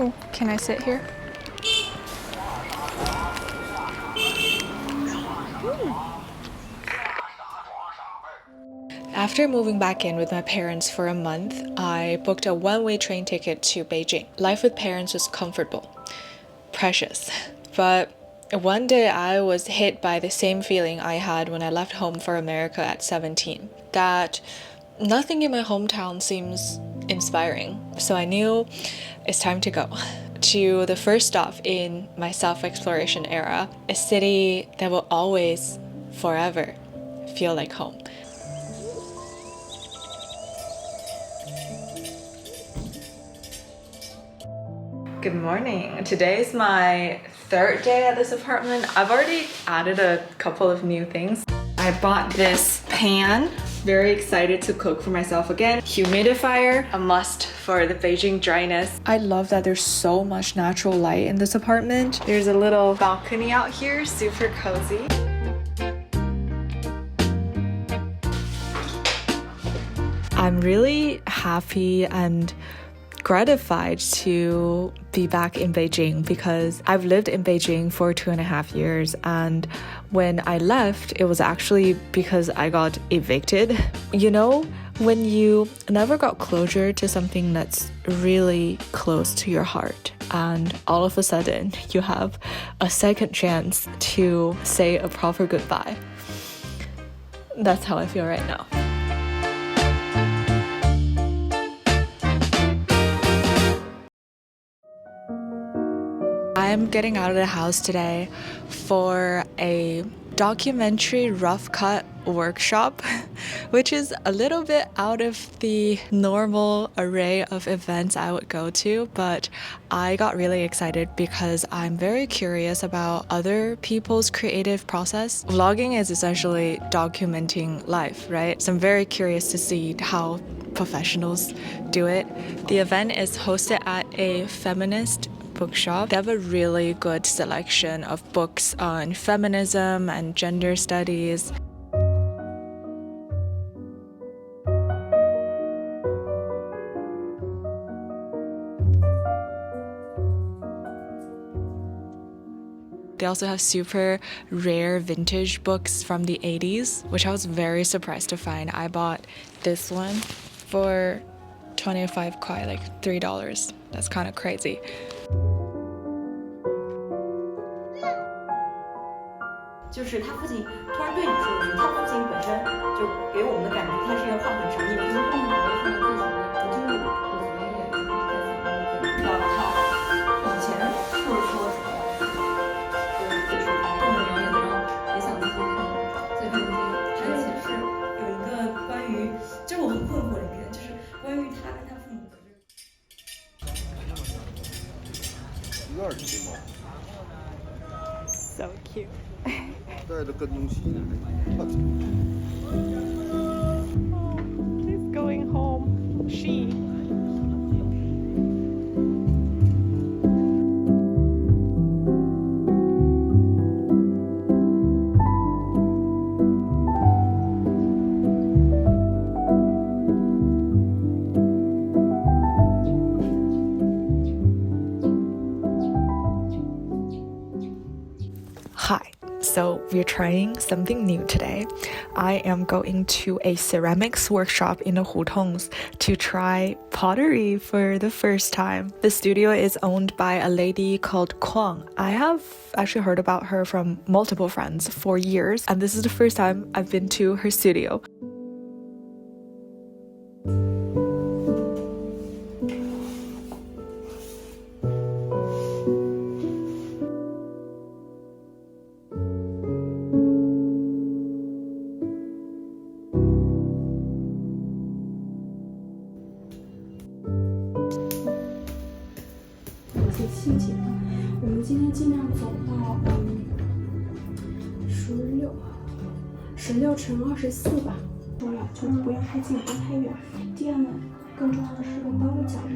Oh, can I sit here? After moving back in with my parents for a month, I booked a one-way train ticket to Beijing. Life with parents was comfortable, precious. But one day I was hit by the same feeling I had when I left home for America at 17, that nothing in my hometown seems inspiring. So I knew it's time to go to the first stop in my self-exploration era, a city that will always, forever feel like home. Good morning. Today is my third day at this apartment. I've already added a couple of new things. I bought this pan. Very excited to cook for myself again. Humidifier, a must for the Beijing dryness. I love that there's so much natural light in this apartment. There's a little balcony out here, super cozy. I'm really happy and gratified to be back in Beijing because I've lived in Beijing for 2.5 years, and when I left it was actually because I got evicted. You know, when you never got closure to something that's really close to your heart and all of a sudden you have a second chance to say a proper goodbye. That's how I feel right now. I'm getting out of the house today for a documentary rough cut workshop, which is a little bit out of the normal array of events I would go to, but I got really excited because I'm very curious about other people's creative process. Vlogging is essentially documenting life, right? So I'm very curious to see how professionals do it. The event is hosted at a feminist bookshop. They have a really good selection of books on feminism and gender studies. They also have super rare vintage books from the 80s, which I was very surprised to find. I bought this one for 25 kuai, like $3. That's kind of crazy. So cute. She's going home. She. Hi. So we're trying something new today. I am going to a ceramics workshop in the hutongs to try pottery for the first time. The studio is owned by a lady called Kuang. I have actually heard about her from multiple friends for years, and this is the first time I've been to her studio.16乘24吧，重要就不要太近，不要太远。第二呢，更重要的是更高的角度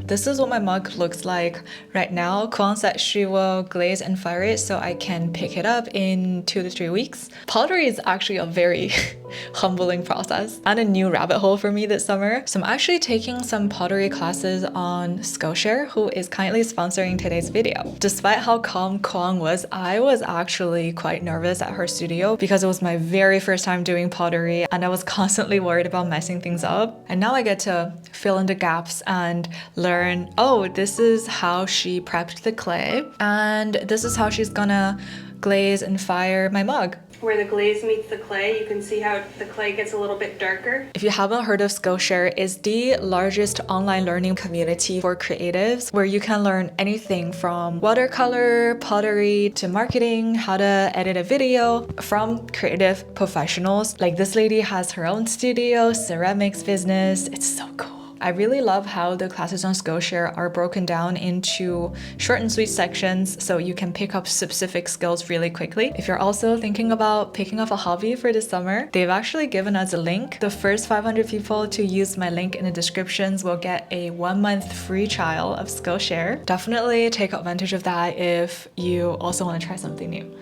This is what my mug looks like right now. Kuang said she will glaze and fire it so I can pick it up in 2 to 3 weeks. Pottery is actually a very humbling process and a new rabbit hole for me this summer. So I'm actually taking some pottery classes on Skillshare, who is kindly sponsoring today's video. Despite how calm Kuang was, I was actually quite nervous at her studio because it was my very first time doing pottery and I was constantly worried about messing things up. And now I get to fill in the gaps and learn, oh, this is how she prepped the clay and this is how she's gonna glaze and fire my mug. Where the glaze meets the clay, you can see how the clay gets a little bit darker. If you haven't heard of Skillshare, it's the largest online learning community for creatives where you can learn anything from watercolor, pottery, to marketing, how to edit a video from creative professionals. Like this lady has her own studio, ceramics business. It's so cool. I really love how the classes on Skillshare are broken down into short and sweet sections so you can pick up specific skills really quickly. If you're also thinking about picking up a hobby for this summer, they've actually given us a link. The first 500 people to use my link in the descriptions will get a 1-month free trial of Skillshare. Definitely take advantage of that if you also want to try something new.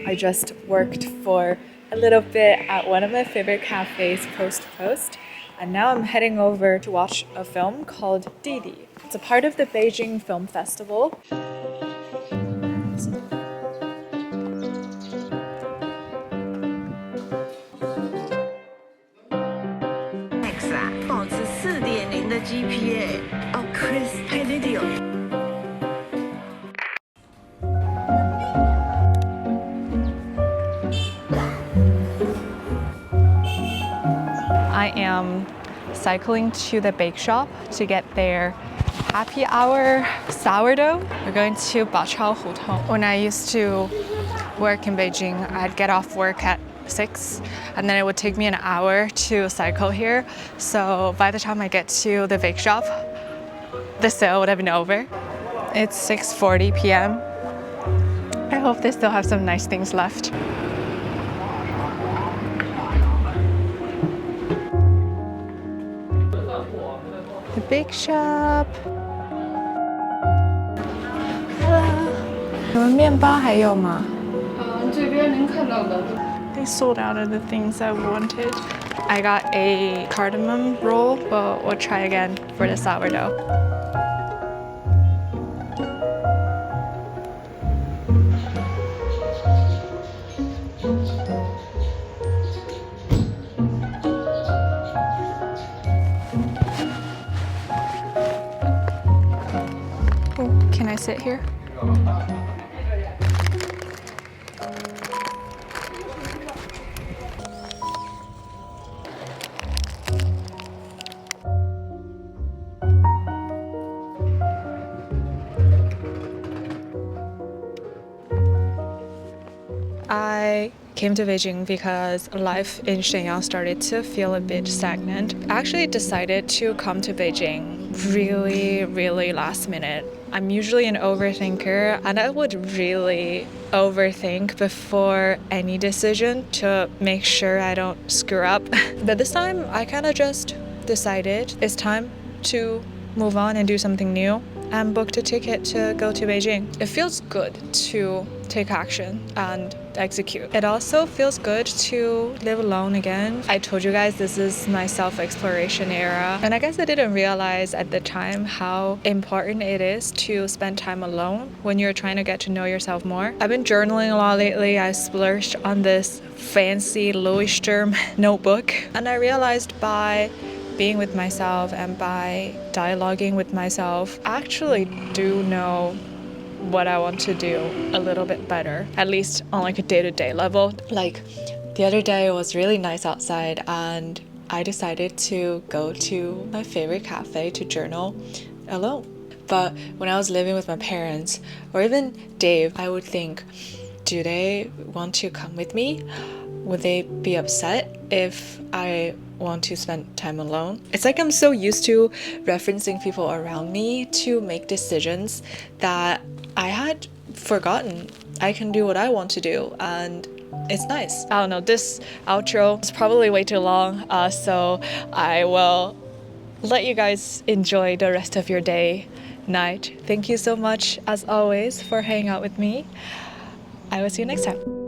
I just worked for a little bit at one of my favorite cafes, Post, and now I'm heading over to watch a film called Didi. It's a part of the Beijing Film Festival. I am cycling to the bake shop to get their happy hour sourdough. We're going to hutong. When I used to work in Beijing, I'd get off work at 6 and then it would take me an hour to cycle here. So by the time I get to the bake shop, the sale would have been over. It's 6:40 p.m. I hope they still have some nice things left. The bake shop. Hello. 你们面包还有吗？这边您看到的。 They sold out of the things I wanted. I got a cardamom roll, but we'll try again for the sourdough. Can I sit here? I came to Beijing because life in Shenyang started to feel a bit stagnant. I actually decided to come to Beijing really last minute. I'm usually an overthinker and I would really overthink before any decision to make sure I don't screw up. But this time I kind of just decided it's time to move on and do something new and booked a ticket to go to Beijing. It feels good to take action and execute. It also feels good to live alone again. I told you guys this is my self-exploration era, and I guess I didn't realize at the time how important it is to spend time alone when you're trying to get to know yourself more. I've been journaling a lot lately. I splurged on this fancy Louis Sturm notebook, and I realized by being with myself and by dialoguing with myself, I actually do know what I want to do a little bit better, at least on like a day-to-day level. Like the other day it was really nice outside and I decided to go to my favorite cafe to journal alone. But when I was living with my parents or even Dave, I would think, do they want to come with me? Would they be upset if I want to spend time alone? It's like I'm so used to referencing people around me to make decisions that I had forgotten. I can do what I want to do, and it's nice. I don't know, this outro is probably way too long, so I will let you guys enjoy the rest of your day, night. Thank you so much, as always, for hanging out with me. I will see you next time.